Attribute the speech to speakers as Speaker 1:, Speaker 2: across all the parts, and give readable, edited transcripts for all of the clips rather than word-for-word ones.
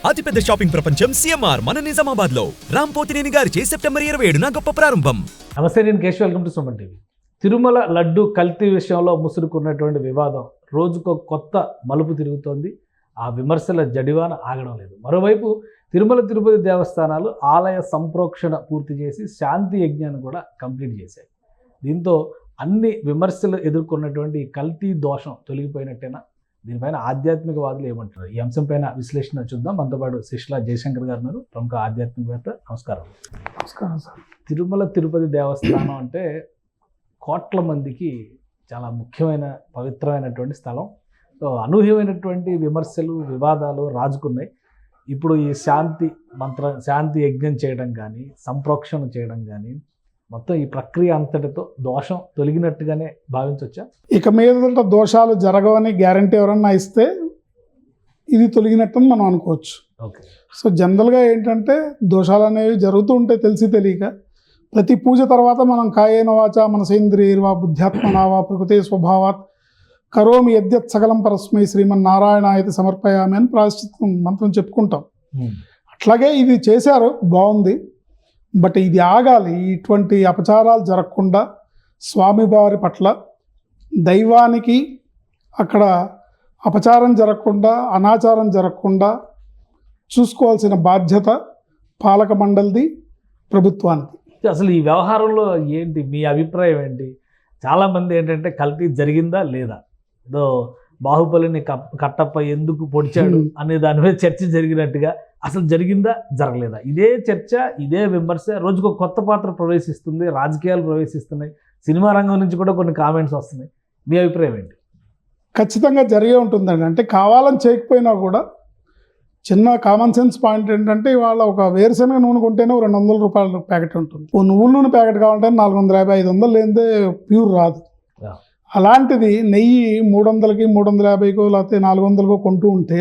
Speaker 1: అతిపెద్ద షాపింగ్ ప్రపంచం సిఎంఆర్ మన నిజామాబాద్ లో రాంపోతినేని గారిచే సెప్టెంబర్ 27న గొప్ప ప్రారంభం.
Speaker 2: నమస్తే, నేను Keshav. Welcome to Suman TV. Tirumala laddu కల్తీ విషయంలో ముసురుకున్నటువంటి వివాదం రోజుకో కొత్త మలుపు తిరుగుతోంది. ఆ విమర్శల జడివాన ఆగడం లేదు. మరోవైపు తిరుమల తిరుపతి దేవస్థానాలు ఆలయ సంప్రోక్షణ పూర్తి చేసి శాంతి యజ్ఞాన్ని కూడా కంప్లీట్ చేశాయి. దీంతో అన్ని విమర్శలు ఎదుర్కొన్నటువంటి కల్తీ దోషం తొలగిపోయినట్టేనా? దీనిపైన ఆధ్యాత్మికవాదులు ఏమంటారు? ఈ అంశంపైన విశ్లేషణ చూద్దాం. మనతో పాటు శిష్లా జయశంకర్ గారు ఉన్నారు, ప్రముఖ ఆధ్యాత్మికవేత్త. నమస్కారం.
Speaker 3: నమస్కారం సార్.
Speaker 2: తిరుమల తిరుపతి దేవస్థానం అంటే కోట్ల మందికి చాలా ముఖ్యమైన పవిత్రమైనటువంటి స్థలం. సో అనూహ్యమైనటువంటి విమర్శలు, వివాదాలు రాజుకున్నాయి. ఇప్పుడు ఈ శాంతి యజ్ఞం చేయడం కానీ, సంప్రోక్షణ చేయడం కానీ, మొత్తం ఈ ప్రక్రియ అంతటితో దోషం తొలగినట్టుగానే భావించవచ్చా?
Speaker 3: ఇక మీద దోషాలు జరగవని గ్యారంటీ ఎవరన్నా ఇస్తే ఇది తొలగినట్టని మనం అనుకోవచ్చు.
Speaker 2: ఓకే.
Speaker 3: సో జనరల్గా ఏంటంటే దోషాలు అనేవి జరుగుతూ ఉంటాయి తెలిసి తెలియక. ప్రతి పూజ తర్వాత మనం కాయేన వాచ మనసేంద్రియర్వా బుద్ధ్యాత్మనావా ప్రకృతి స్వభావాత్ కరోమి యద్యత్ సకలం పరస్మై శ్రీమన్నారాయణాయతి సమర్పయామి అని ప్రాయశ్చిత్తం మంత్రం చెప్పుకుంటాం. అట్లాగే ఇది చేశారు, బాగుంది. బట్ ఇది ఆగాలి. ఇటువంటి అపచారాలు జరగకుండా స్వామివారి పట్ల దైవానికి అక్కడ అపచారం జరగకుండా, అనాచారం జరగకుండా చూసుకోవాల్సిన బాధ్యత పాలక మండలిది, ప్రభుత్వానికి.
Speaker 2: అసలు ఈ వ్యవహారంలో ఏంటి మీ అభిప్రాయం ఏంటి? చాలామంది ఏంటంటే కల్తీ జరిగిందా లేదా, ఏదో బాహుబలిని కట్టప్ప ఎందుకు పొడిచాడు అనే దాని మీద చర్చ జరిగినట్టుగా అసలు జరిగిందా జరగలేదా, ఇదే చర్చ, ఇదే విమర్శ రోజుకు కొత్త పాత్ర ప్రవేశిస్తుంది. రాజకీయాలు ప్రవేశిస్తున్నాయి, సినిమా రంగం నుంచి కూడా కొన్ని కామెంట్స్ వస్తున్నాయి. మీ అభిప్రాయం ఏంటి?
Speaker 3: ఖచ్చితంగా జరిగే ఉంటుందండి. అంటే కావాలని చేయకపోయినా కూడా చిన్న కామన్ సెన్స్ పాయింట్ ఏంటంటే, ఇవాళ ఒక వేరుశనగ నూనె కొంటేనే 200 రూపాయల ప్యాకెట్ ఉంటుంది. ఓ నువ్వుల నూనె ప్యాకెట్ కావాలంటే 450, 500 లేనిదే ప్యూర్ రాదు. అలాంటిది నెయ్యి 300కి, 350కో లేకపోతే 400కో కొంటూ ఉంటే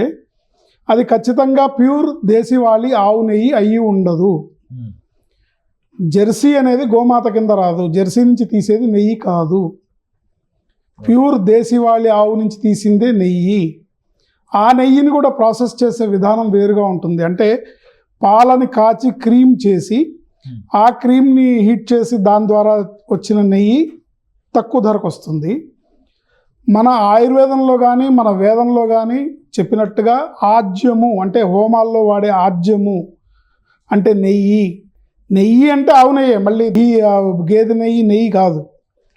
Speaker 3: అది ఖచ్చితంగా ప్యూర్ దేశీవాళీ ఆవు నెయ్యి అయ్యి ఉండదు. జెర్సీ అనేది గోమాత కింద రాదు. జెర్సీ నుంచి తీసేది నెయ్యి కాదు, ప్యూర్ దేశీవాళీ ఆవు నుంచి తీసిందే నెయ్యి. ఆ నెయ్యిని కూడా ప్రాసెస్ చేసే విధానం వేరుగా ఉంటుంది. అంటే పాలని కాచి క్రీమ్ చేసి, ఆ క్రీమ్ని హీట్ చేసి దాని ద్వారా వచ్చిన నెయ్యి తక్కువ ధరకు వస్తుంది. మన ఆయుర్వేదంలో కానీ మన వేదంలో కానీ చెప్పినట్టుగా ఆజ్యము అంటే హోమాల్లో వాడే ఆజ్యము అంటే నెయ్యి. నెయ్యి అంటే ఆవు నెయ్యి, మళ్ళీ గేదె నెయ్యి కాదు.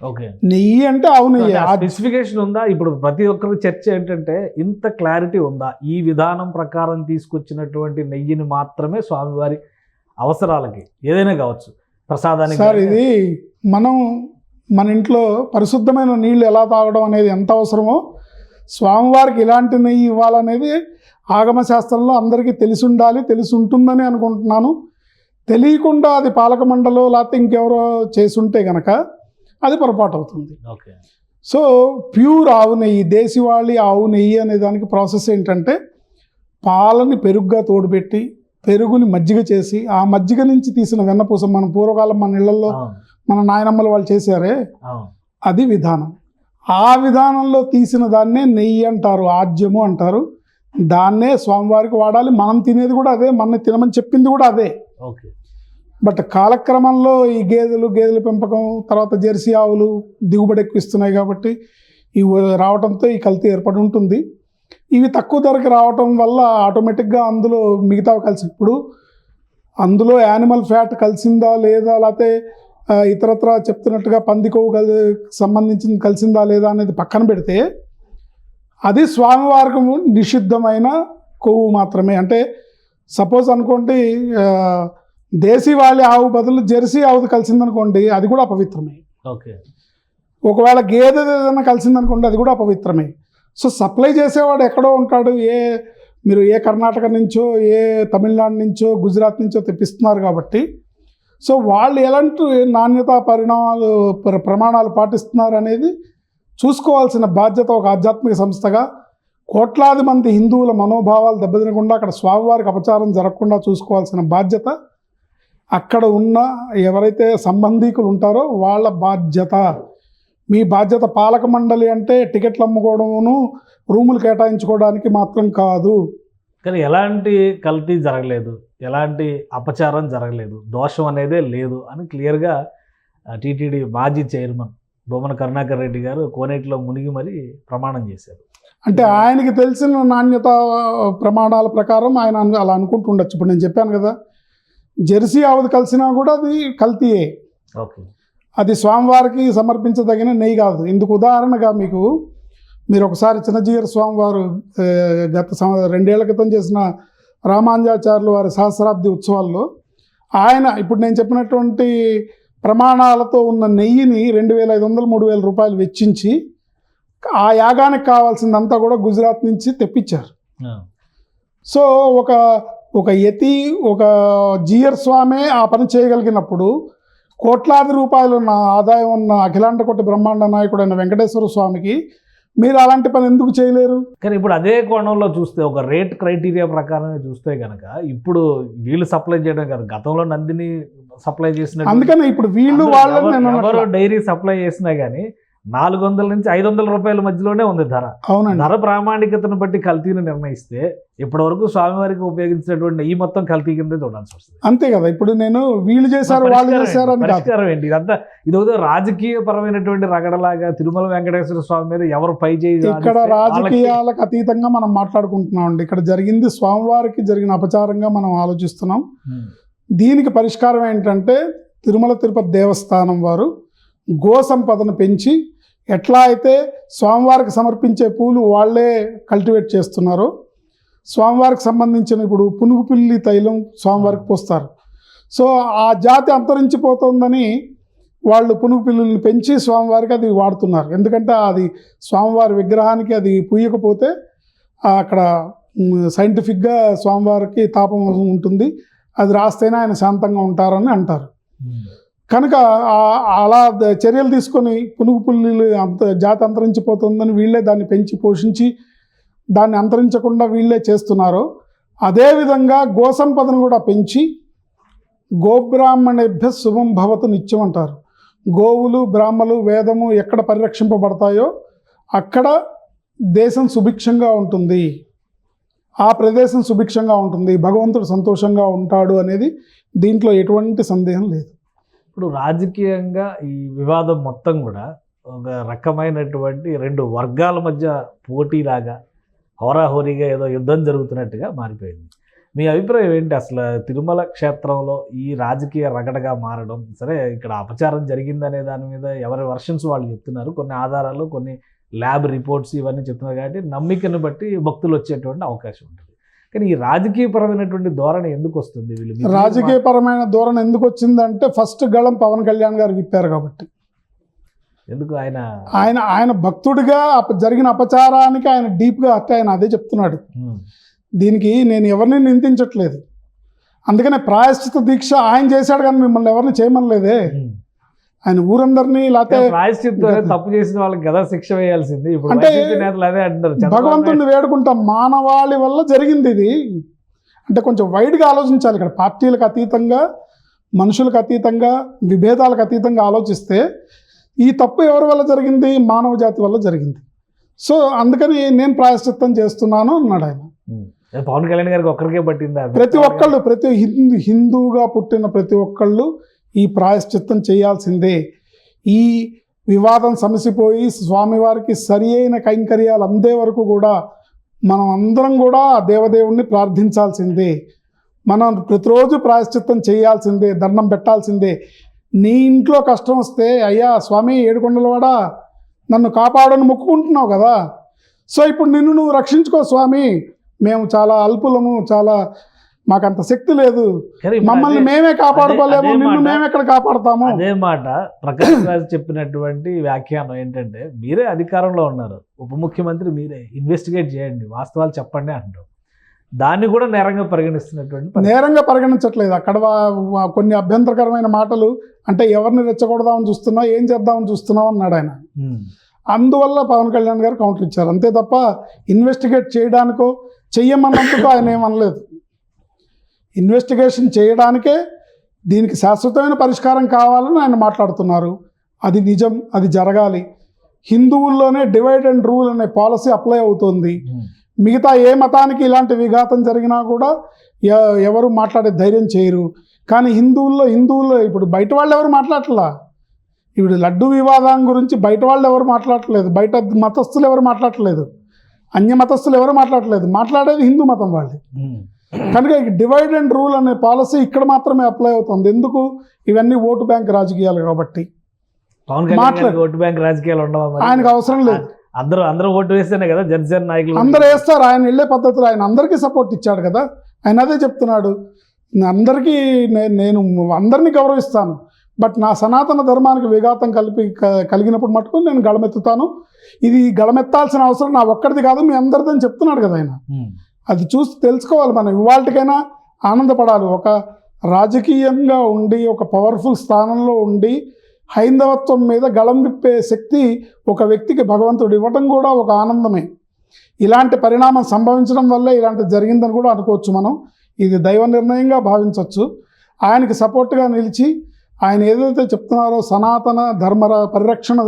Speaker 2: ఓకే.
Speaker 3: నెయ్యి అంటే ఆవు నెయ్యి.
Speaker 2: స్పెసిఫికేషన్ ఉందా? ఇప్పుడు ప్రతి ఒక్కరి చర్చ ఏంటంటే ఇంత క్లారిటీ ఉందా? ఈ విధానం ప్రకారం తీసుకొచ్చినటువంటి నెయ్యిని మాత్రమే స్వామివారి అవసరాలకి, ఏదైనా కావచ్చు, ప్రసాదానికి.
Speaker 3: సార్, ఇది మన ఇంట్లో పరిశుద్ధమైన నీళ్ళు ఎలా తాగడం అనేది ఎంత అవసరమో స్వామివారికి ఇలాంటి నెయ్యి ఇవ్వాలనేది ఆగమశాస్త్రంలో అందరికీ తెలిసి ఉండాలి, తెలిసి ఉంటుందని అనుకుంటున్నాను. తెలియకుండా అది పాలక మండలో లేకపోతే ఇంకెవరో చేసుంటే గనక అది పొరపాటు అవుతుంది.
Speaker 2: ఓకే.
Speaker 3: సో ప్యూర్ ఆవు నెయ్యి, దేశీవాళీ ఆవు నెయ్యి అనే దానికి ప్రాసెస్ ఏంటంటే, పాలని పెరుగుగా తోడుపెట్టి పెరుగుని మజ్జిగ చేసి, ఆ మజ్జిగ నుంచి తీసిన వెన్నపూస, మన పూర్వకాలం మన ఇళ్లలో మన నాయనమ్మలు వాళ్ళు చేశారే, అది విధానం. ఆ విధానంలో తీసిన దాన్నే నెయ్యి అంటారు, ఆజ్యము అంటారు. దాన్నే స్వామివారికి వాడాలి. మనం తినేది కూడా అదే, మన తినమని చెప్పింది కూడా అదే.
Speaker 2: ఓకే.
Speaker 3: బట్ కాలక్రమంలో ఈ గేదెల పెంపకం, తర్వాత జెర్సీ ఆవులు దిగుబడి ఎక్కువిస్తున్నాయి కాబట్టి ఇవి రావడంతో ఈ కల్తీ ఏర్పడి ఉంటుంది. ఇవి తక్కువ ధరకి రావటం వల్ల ఆటోమేటిక్గా అందులో మిగతావి కలిసి, ఇప్పుడు అందులో యానిమల్ ఫ్యాట్ కలిసిందా లేదా, లేకపోతే ఇతరత్ర చెప్తున్నట్టుగా పంది కొవ్వు సంబంధించింది కలిసిందా లేదా అనేది పక్కన పెడితే, అది స్వామివారికి నిషిద్ధమైన కొవ్వు మాత్రమే. అంటే సపోజ్ అనుకోండి, దేశీవాళీ ఆవు బదులు జెర్సీ ఆవుది కలిసిందనుకోండి, అది కూడా అపవిత్రమే.
Speaker 2: ఓకే.
Speaker 3: ఒకవేళ గేదె ఏదైనా కలిసిందనుకోండి, అది కూడా అపవిత్రమే. సో సప్లై చేసేవాడు ఎక్కడో ఉంటాడు. మీరు ఏ కర్ణాటక నుంచో, ఏ తమిళనాడు నుంచో, గుజరాత్ నుంచో తెప్పిస్తున్నారు కాబట్టి, సో వాళ్ళు ఎలాంటి నాణ్యతా ప్రమాణాలు పాటిస్తున్నారు అనేది చూసుకోవాల్సిన బాధ్యత ఒక ఆధ్యాత్మిక సంస్థగా, కోట్లాది మంది హిందువుల మనోభావాలు దెబ్బతినకుండా, అక్కడ స్వామివారికి అపచారం జరగకుండా చూసుకోవాల్సిన బాధ్యత అక్కడ ఉన్న ఎవరైతే సంబంధీకులు ఉంటారో వాళ్ళ బాధ్యత. మీ బాధ్యత పాలక మండలి అంటే టికెట్లు అమ్ముకోవడమును, రూములు కేటాయించుకోవడానికి మాత్రం కాదు.
Speaker 2: కానీ ఎలాంటి కల్తీ జరగలేదు, ఎలాంటి అపచారం జరగలేదు, దోషం అనేదే లేదు అని క్లియర్గా టీటీడీ మాజీ చైర్మన్ బొమ్మన కరుణాకర్ రెడ్డి గారు కోనేటిలో మునిగి మరి ప్రమాణం చేశారు.
Speaker 3: అంటే ఆయనకి తెలిసిన నాణ్యత ప్రమాణాల ప్రకారం ఆయన అలా అనుకుంటుండొచ్చు. ఇప్పుడు నేను చెప్పాను కదా, జెర్సీ ఆవుది కలిసినా కూడా అది కల్తీయే,
Speaker 2: ఓకే,
Speaker 3: అది స్వామివారికి సమర్పించదగిన నెయ్యి కాదు. ఇందుకు ఉదాహరణగా మీరు ఒకసారి చిన్నజీయర్ స్వామివారు గత 2 ఏళ్ల క్రితం చేసిన రామానుజాచార్యులు వారి సహస్రాబ్ది ఉత్సవాల్లో ఆయన ఇప్పుడు నేను చెప్పినటువంటి ప్రమాణాలతో ఉన్న నెయ్యిని 2,500-3,000 రూపాయలు వెచ్చించి ఆ యాగానికి కావాల్సిందంతా కూడా గుజరాత్ నుంచి తెప్పించారు. సో ఒక యతి, ఒక జీయర్ స్వామి ఆ పని చేయగలిగినప్పుడు కోట్లాది రూపాయలు ఉన్న ఆదాయం ఉన్న అఖిలాండ కోటి బ్రహ్మాండ నాయకుడైన వెంకటేశ్వర స్వామికి మీరు అలాంటి పని ఎందుకు చేయలేరు?
Speaker 2: కానీ ఇప్పుడు అదే కోణంలో చూస్తే ఒక రేట్ క్రైటీరియా ప్రకారమే చూస్తే కనుక ఇప్పుడు వీళ్ళు సప్లై చేయడం కాదు, గతంలో నందిని సప్లై చేసిన,
Speaker 3: అందుకని ఇప్పుడు వీళ్ళు
Speaker 2: ఎవరు డైరీ సప్లై చేసినా కానీ 400 నుంచి 500 రూపాయల మధ్యలోనే ఉంది ధర.
Speaker 3: అవునండి.
Speaker 2: ధర ప్రామాణికతను బట్టి కల్తీని నిర్ణయిస్తే ఇప్పటి వరకు స్వామివారికి ఉపయోగించినటువంటి ఈ మొత్తం కల్తీ కింద చూడాల్సి వస్తుంది.
Speaker 3: అంతే కదా, ఇప్పుడు నేను వీళ్ళు చేశారు వాళ్ళు చేశారు అని
Speaker 2: పరిష్కారం ఏంటి? ఇదంతా ఇదో రాజకీయ పరమైనటువంటి రగడలాగా తిరుమల వెంకటేశ్వర స్వామి మీద ఎవరు పై చేయి.
Speaker 3: ఇక్కడ రాజకీయాలకు అతీతంగా మనం మాట్లాడుకుంటున్నాం అండి. ఇక్కడ జరిగింది స్వామివారికి జరిగిన అపచారంగా మనం ఆలోచిస్తున్నాం. దీనికి పరిష్కారం ఏంటంటే తిరుమల తిరుపతి దేవస్థానం వారు గో సంపదను పెంచి ఎట్లా అయితే స్వామివారికి సమర్పించే పూలు వాళ్ళే కల్టివేట్ చేస్తున్నారో, స్వామివారికి సంబంధించిన ఇప్పుడు పునుగు పిల్లి తైలం స్వామివారికి పోస్తారు. సో ఆ జాతి అంతరించిపోతుందని వాళ్ళు పునుగు పిల్లుల్ని పెంచి స్వామివారికి అది వాడుతున్నారు. ఎందుకంటే అది స్వామివారి విగ్రహానికి అది పూయకపోతే అక్కడ సైంటిఫిక్గా స్వామివారికి తాపం ఉంటుంది, అది రాస్తేనే ఆయన శాంతంగా ఉంటారని అంటారు. కనుక అలా చర్యలు తీసుకొని పునుగు పుల్లిలు జాతి అంతరించిపోతుందని వీళ్ళే దాన్ని పెంచి పోషించి దాన్ని అంతరించకుండా వీళ్ళే చేస్తున్నారో, అదేవిధంగా గోసంపదను కూడా పెంచి గోబ్రాహ్మణేభ్య శుభం భవతు నిత్యం అంటారు. గోవులు, బ్రాహ్మలు, వేదము ఎక్కడ పరిరక్షింపబడతాయో అక్కడ దేశం సుభిక్షంగా ఉంటుంది, ఆ ప్రదేశం సుభిక్షంగా ఉంటుంది, భగవంతుడు సంతోషంగా ఉంటాడు అనేది దీంట్లో ఎటువంటి సందేహం లేదు.
Speaker 2: ఇప్పుడు రాజకీయంగా ఈ వివాదం మొత్తం కూడా ఒక రకమైనటువంటి 2 వర్గాల మధ్య పోటీలాగా హోరాహోరీగా ఏదో యుద్ధం జరుగుతున్నట్టుగా మారిపోయింది. మీ అభిప్రాయం ఏంటి? అసలు తిరుమల క్షేత్రంలో ఈ రాజకీయ రగడగా మారడం, సరే ఇక్కడ అపచారం జరిగిందనే దాని మీద ఎవరి వర్షన్స్ వాళ్ళు చెప్తున్నారు, కొన్ని ఆధారాలు, కొన్ని ల్యాబ్ రిపోర్ట్స్ ఇవన్నీ చెప్తున్నారు కాబట్టి నమ్మికను బట్టి భక్తులు వచ్చేటువంటి అవకాశం ఉంటుంది. కానీ ఈ రాజకీయపరమైనటువంటి ధోరణి ఎందుకు వస్తుంది? వీళ్ళు
Speaker 3: రాజకీయపరమైన ధోరణి ఎందుకు వచ్చిందంటే ఫస్ట్ గళం పవన్ కళ్యాణ్ గారు విప్పారు కాబట్టి.
Speaker 2: ఎందుకు?
Speaker 3: ఆయన భక్తుడిగా జరిగిన అపచారానికి ఆయన డీప్గా ఆయన అదే చెప్తున్నాడు. దీనికి నేను ఎవరిని నిందించట్లేదు, అందుకనే ప్రాయశ్చిత దీక్ష ఆయన చేశాడు కానీ మిమ్మల్ని ఎవరిని చేయమనలేదే. ఆయన ఊరందరినీ
Speaker 2: తప్పు చేసిన వాళ్ళకి కదా శిక్ష వేయాల్సింది.
Speaker 3: అంటే భగవంతుడిని వేడుకుంటాం, మానవాళి వల్ల జరిగింది ఇది. అంటే కొంచెం వైడ్గా ఆలోచించాలి. ఇక్కడ పార్టీలకు అతీతంగా, మనుషులకు అతీతంగా, విభేదాలకు అతీతంగా ఆలోచిస్తే ఈ తప్పు ఎవరి వల్ల జరిగింది? మానవ జాతి వల్ల జరిగింది. సో అందుకని నేను ప్రాయశ్చిత్తం చేస్తున్నాను అన్నాడు ఆయన.
Speaker 2: పవన్ కళ్యాణ్ గారికి ఒక్కరికే పట్టిందా?
Speaker 3: ప్రతి ఒక్కళ్ళు, ప్రతి హిందువుగా పుట్టిన ప్రతి ఒక్కళ్ళు ఈ ప్రాయశ్చిత్తం చేయాల్సిందే. ఈ వివాదం సమసిపోయి స్వామివారికి సరి అయిన కైంకర్యాలు అందే వరకు కూడా మనం అందరం కూడా ఆ దేవదేవుణ్ణి ప్రార్థించాల్సిందే. మనం ప్రతిరోజు ప్రాయశ్చిత్తం చేయాల్సిందే, దండం పెట్టాల్సిందే. నీ ఇంట్లో కష్టం వస్తే అయ్యా స్వామి ఏడుకొండలవాడా నన్ను కాపాడని మొక్కుకుంటున్నావు కదా, సో ఇప్పుడు నిన్ను నువ్వు రక్షించుకో స్వామి, మేము చాలా అల్పులము, చాలా మాకంత శక్తి లేదు, మమ్మల్ని మేమే కాపాడుకోలేము, నిన్ను మేము ఎక్కడ కాపాడుతాము.
Speaker 2: అదే మాట ప్రకాష్ రాజ్ చెప్పినటువంటి వ్యాఖ్యానం ఏంటంటే, మీరే అధికారంలో ఉన్నారు, ఉప ముఖ్యమంత్రి మీరే, ఇన్వెస్టిగేట్ చేయండి, వాస్తవాలు చెప్పండి అంటారు. దాన్ని కూడా నేరంగా పరిగణిస్తున్నటువంటి,
Speaker 3: నేరంగా పరిగణించట్లేదు. అక్కడ కొన్ని అభ్యంతరకరమైన మాటలు, అంటే ఎవరిని రెచ్చగొడదామని చూస్తున్నావు, ఏం చేద్దామని చూస్తున్నావు అన్నాడు ఆయన. అందువల్ల పవన్ కళ్యాణ్ గారు కౌంటర్ ఇచ్చారు, అంతే తప్ప ఇన్వెస్టిగేట్ చేయడానికో చెయ్యమన్నందుకు ఆయన ఏమనలేదు. ఇన్వెస్టిగేషన్ చేయడానికే దీనికి శాశ్వతమైన పరిష్కారం కావాలని ఆయన మాట్లాడుతున్నారు. అది నిజం, అది జరగాలి. హిందువుల్లోనే డివైడ్ అండ్ రూల్ అనే పాలసీ అప్లై అవుతుంది. మిగతా ఏ మతానికి ఇలాంటి విఘాతం జరిగినా కూడా ఎవరు మాట్లాడే ధైర్యం చేయరు. కానీ హిందువుల్లో ఇప్పుడు బయట వాళ్ళు ఎవరు మాట్లాడట్లా. ఇప్పుడు లడ్డు వివాదం గురించి బయట వాళ్ళు ఎవరు మాట్లాడట్లేదు, బయట మతస్థులు ఎవరు మాట్లాడట్లేదు, అన్య మతస్థులు ఎవరు మాట్లాడట్లేదు, మాట్లాడేది హిందూ మతం వాళ్ళు. కనుక డివైడ్ అండ్ రూల్ అనే పాలసీ ఇక్కడ మాత్రమే అప్లై అవుతుంది. ఎందుకు? ఇవన్నీ ఓటు బ్యాంక్ రాజకీయాలు కాబట్టి.
Speaker 2: పవన్ కళ్యాణ్ ఓటు బ్యాంక్ రాజకీయాలు ఉండవు,
Speaker 3: ఆయనకు అవసరం లేదు.
Speaker 2: అందరూ ఓటు వేస్తేనే కదా జనసేన నాయకులు
Speaker 3: అందరూ వేస్తారు. ఆయన వెళ్ళే పద్ధతిలో ఆయన అందరికీ సపోర్ట్ ఇచ్చాడు కదా. ఆయన అదే చెప్తున్నాడు, అందరికీ నేను అందరినీ గౌరవిస్తాను, బట్ నా సనాతన ధర్మానికి విఘాతం కలిగినప్పుడు మటుకు నేను గళమెత్తుతాను. ఇది గళమెత్తాల్సిన అవసరం నా ఒక్కడిది కాదు, మీ అందరిదని చెప్తున్నాడు కదా ఆయన. అది చూసి తెలుసుకోవాలి మనం. ఇవాళకైనా ఆనందపడాలి. ఒక రాజకీయంగా ఉండి ఒక పవర్ఫుల్ స్థానంలో ఉండి హైందవత్వం మీద గళం విప్పే శక్తి ఒక వ్యక్తికి భగవంతుడు ఇవ్వటం కూడా ఒక ఆనందమే. ఇలాంటి పరిణామం సంభవించడం వల్లే ఇలాంటి జరిగిందని కూడా అనుకోవచ్చు మనం. ఇది దైవ నిర్ణయంగా భావించవచ్చు. ఆయనకి సపోర్ట్గా నిలిచి ఆయన ఏదైతే చెప్తున్నారో సనాతన ధర్మ పరిరక్షణ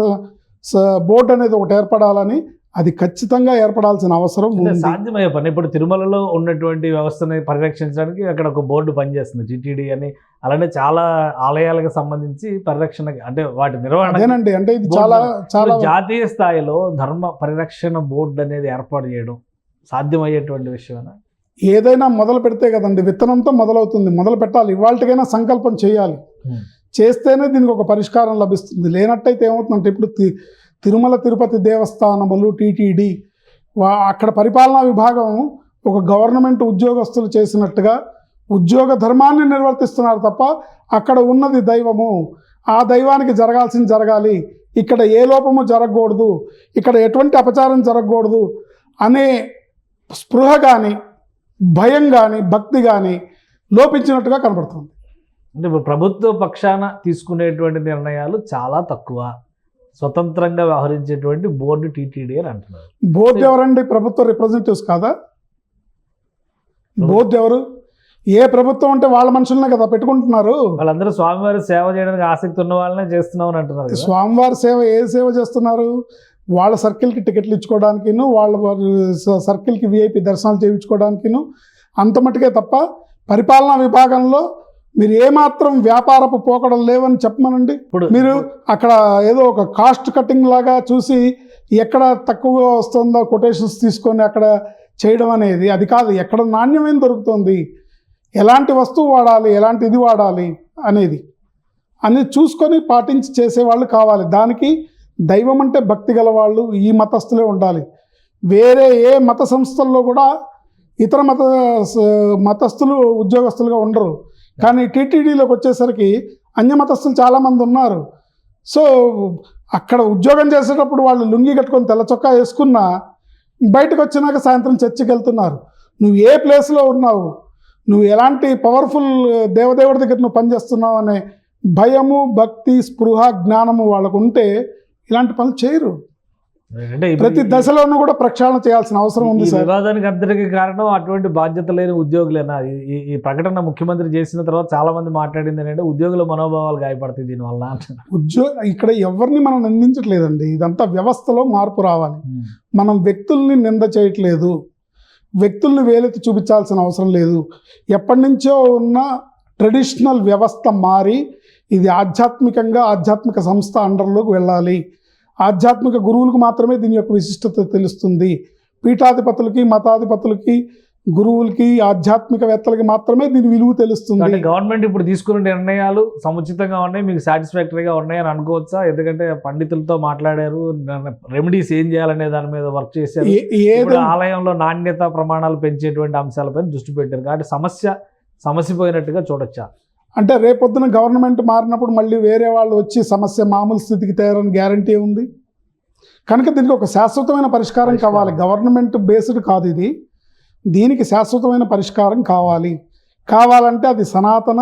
Speaker 3: బోర్డు అనేది ఒకటి ఏర్పడాలని, అది ఖచ్చితంగా ఏర్పడాల్సిన అవసరం ఉంది.
Speaker 2: సాధ్యమయ్యే పని. ఇప్పుడు తిరుమలలో ఉన్నటువంటి వ్యవస్థని పరిరక్షించడానికి అక్కడ ఒక బోర్డు పనిచేస్తుంది, టీటీడీ అని. అలానే చాలా ఆలయాలకు సంబంధించి పరిరక్షణ అంటే వాటి నిర్వహణ.
Speaker 3: అదేనండి, అంటే ఇది చాలా
Speaker 2: జాతీయ స్థాయిలో ధర్మ పరిరక్షణ బోర్డు అనేది ఏర్పాటు చేయడం సాధ్యమయ్యేటువంటి విషయమేనా?
Speaker 3: ఏదైనా మొదలు పెడితే కదండి, విత్తనంతో మొదలవుతుంది. మొదలు పెట్టాలి, ఇవాళకైనా సంకల్పం చేయాలి. చేస్తేనే దీనికి ఒక పరిష్కారం లభిస్తుంది. లేనట్టయితే ఏమవుతుందంటే, ఇప్పుడు తిరుమల తిరుపతి దేవస్థానములు టీటీడీ అక్కడ పరిపాలనా విభాగం ఒక గవర్నమెంట్ ఉద్యోగస్తులు చేసినట్టుగా ఉద్యోగ ధర్మాన్ని నిర్వర్తిస్తున్నారు తప్ప అక్కడ ఉన్నది దైవము, ఆ దైవానికి జరగాల్సింది జరగాలి, ఇక్కడ ఏ లోపము జరగకూడదు, ఇక్కడ ఎటువంటి అపచారం జరగకూడదు అనే స్పృహ కానీ భయం కానీ భక్తి కానీ లోపించినట్టుగా కనబడుతుంది.
Speaker 2: అంటే ఇప్పుడు ప్రభుత్వ పక్షాన తీసుకునేటువంటి నిర్ణయాలు చాలా తక్కువ, స్వతంత్రంగా వ్యవహరించేటువంటి బోర్డు టీటీడీ అని అంటున్నారు.
Speaker 3: బోర్డు ఎవరండి? ప్రభుత్వ రిప్రజెంటేటివ్స్ కాదా? బోర్డు ఎవరు? ఏ ప్రభుత్వం అంటే వాళ్ళ మనుషులనే కదా పెట్టుకుంటున్నారు.
Speaker 2: వాళ్ళందరూ స్వామివారి సేవ చేయడానికి ఆసక్తి ఉన్న వాళ్ళనే చేస్తున్నామని అంటున్నారు.
Speaker 3: స్వామివారి సేవ ఏ సేవ చేస్తున్నారు? వాళ్ళ సర్కిల్కి టికెట్లు ఇచ్చుకోవడానికిను, వాళ్ళ సర్కిల్కి విఐపి దర్శనాలు చేయించుకోవడానికిను అంత మటుకే తప్ప పరిపాలనా విభాగంలో మీరు ఏమాత్రం వ్యాపారపు పోకడలు లేవని చెప్పమనండి. మీరు అక్కడ ఏదో ఒక కాస్ట్ కటింగ్ లాగా చూసి ఎక్కడ తక్కువగా వస్తుందో కొటేషన్స్ తీసుకొని అక్కడ చేయడం అనేది అది కాదు. ఎక్కడ నాణ్యమైన దొరుకుతుంది, ఎలాంటి వస్తువు వాడాలి, ఎలాంటి ఇది వాడాలి అనేది చూసుకొని పాటించి చేసేవాళ్ళు కావాలి. దానికి దైవం అంటే భక్తి గల వాళ్ళు ఈ మతస్థులే ఉండాలి. వేరే ఏ మత సంస్థల్లో కూడా ఇతర మతస్థులు ఉద్యోగస్తులుగా ఉండరు. కానీ టీటీడీలోకి వచ్చేసరికి అన్య మతస్థులు చాలామంది ఉన్నారు. సో అక్కడ ఉద్యోగం చేసేటప్పుడు వాళ్ళు లుంగి కట్టుకొని తెల్ల చొక్కా వేసుకున్నా బయటకు వచ్చినాక సాయంత్రం చర్చికి వెళ్తున్నారు. నువ్వు ఏ ప్లేస్లో ఉన్నావు, నువ్వు ఎలాంటి పవర్ఫుల్ దేవదేవుడి దగ్గర నువ్వు పనిచేస్తున్నావు అనే భయము భక్తి స్పృహ జ్ఞానము వాళ్ళకు ఉంటే ఇలాంటి పనులు చేయరు. ప్రతి దశలోనూ కూడా ప్రక్షాళన చేయాల్సిన అవసరం ఉంది.
Speaker 2: వివాదానికి అందరికీ కారణం అటువంటి బాధ్యత లేని ఉద్యోగులేనా? ఈ ప్రకటన ముఖ్యమంత్రి చేసిన తర్వాత చాలా మంది మాట్లాడింది ఏంటంటే ఉద్యోగుల మనోభావాలు గాయపడతాయి దీనివల్ల.
Speaker 3: ఇక్కడ ఎవరిని మనం నిందించట్లేదండి, ఇదంతా వ్యవస్థలో మార్పు రావాలి. మనం వ్యక్తుల్ని నింద చేయట్లేదు, వ్యక్తుల్ని వేలెత్తి చూపించాల్సిన అవసరం లేదు. ఎప్పటి నుంచో ఉన్న ట్రెడిషనల్ వ్యవస్థ మారి ఇది ఆధ్యాత్మిక సంస్థ అండర్లోకి వెళ్ళాలి. ఆధ్యాత్మిక గురువులకు మాత్రమే దీని యొక్క విశిష్టత తెలుస్తుంది. పీఠాధిపతులకి మతాధిపతులకి గురువులకి ఆధ్యాత్మికవేత్తలకి మాత్రమే దీని విలువ తెలుస్తుంది.
Speaker 2: అంటే గవర్నమెంట్ ఇప్పుడు తీసుకున్న నిర్ణయాలు సముచితంగా ఉన్నాయి, మీకు సాటిస్ఫాక్టరీగా ఉన్నాయి అని అనుకోవచ్చా? ఎందుకంటే పండితులతో మాట్లాడారు, రెమెడీస్ ఏం చేయాలనే దాని మీద వర్క్ చేశారు, ఆలయంలో నాణ్యత ప్రమాణాలు పెంచేటువంటి అంశాలపై దృష్టి పెట్టారు. కాబట్టి సమస్య పోయినట్టుగా చూడొచ్చా?
Speaker 3: అంటే రేపొద్దున గవర్నమెంట్ మారినప్పుడు మళ్ళీ వేరే వాళ్ళు వచ్చి సమస్య మామూలు స్థితికి తయారని గ్యారంటీ ఉంది. కనుక దీనికి ఒక శాశ్వతమైన పరిష్కారం కావాలి. గవర్నమెంట్ బేస్డ్ కాదు ఇది, దీనికి శాశ్వతమైన పరిష్కారం కావాలంటే అది సనాతన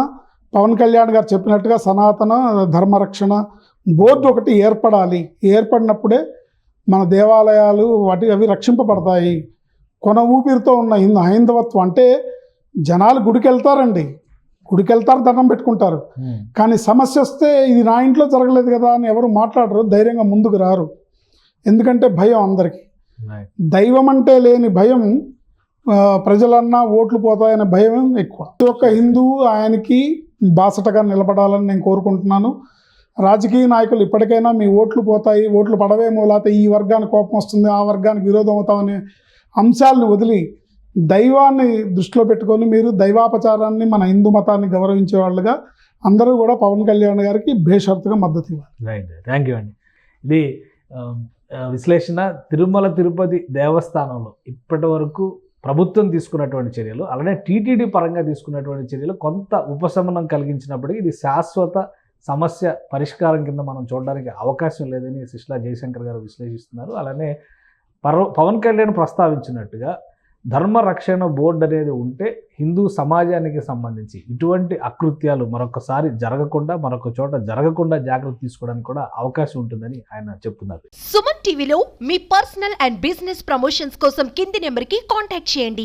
Speaker 3: పవన్ కళ్యాణ్ గారు చెప్పినట్టుగా సనాతన ధర్మరక్షణ బోర్డు ఒకటి ఏర్పడాలి. ఏర్పడినప్పుడే మన దేవాలయాలు అవి రక్షింపబడతాయి. కొన ఊపిరితో ఉన్న హైందవత్వం అంటే జనాలు గుడికి వెళ్తారు, దండం పెట్టుకుంటారు. కానీ సమస్య వస్తే ఇది నా ఇంట్లో జరగలేదు కదా అని ఎవరు మాట్లాడరు, ధైర్యంగా ముందుకు రారు. ఎందుకంటే భయం అందరికీ. దైవం అంటే లేని భయం ప్రజలన్నా ఓట్లు పోతాయనే భయం ఎక్కువ. ప్రతి ఒక్క హిందువు ఆయనకి బాసటగా నిలబడాలని నేను కోరుకుంటున్నాను. రాజకీయ నాయకులు ఇప్పటికైనా మీ ఓట్లు పోతాయి, ఓట్లు పడవేమో, లేకపోతే ఈ వర్గానికి కోపం వస్తుంది, ఆ వర్గానికి విరోధం అవుతామనే అంశాలను వదిలి దైవాన్ని దృష్టిలో పెట్టుకొని మీరు దైవాపచారాన్ని, మన హిందూ మతాన్ని గౌరవించే వాళ్ళుగా అందరూ కూడా పవన్ కళ్యాణ్ గారికి బేషరతుగా మద్దతు ఇవ్వాలి.
Speaker 2: రైట్, థ్యాంక్ యూ అండి. ఇది విశ్లేషణ. తిరుమల తిరుపతి దేవస్థానంలో ఇప్పటి వరకు ప్రభుత్వం తీసుకున్నటువంటి చర్యలు, అలానే టీటీడీ పరంగా తీసుకున్నటువంటి చర్యలు కొంత ఉపశమనం కలిగించినప్పటికీ ఇది శాశ్వత సమస్య పరిష్కారం కింద మనం చూడడానికి అవకాశం లేదని శిష్లా జయశంకర్ గారు విశ్లేషిస్తున్నారు. అలానే పవన్ కళ్యాణ్ ప్రస్తావించినట్టుగా ధర్మ రక్షణ బోర్డు అనేది ఉంటే హిందూ సమాజానికి సంబంధించి ఇటువంటి అకృత్యాలు మరొకసారి జరగకుండా, మరొక చోట జరగకుండా జాగ్రత్త తీసుకోవడానికి కూడా అవకాశం ఉంటుందని ఆయన చెప్తున్నారు.
Speaker 4: సుమన్ టీవీలో మీ పర్సనల్ అండ్ బిజినెస్ ప్రమోషన్స్ కోసం కింది నెంబర్కి కాంటాక్ట్ చేయండి.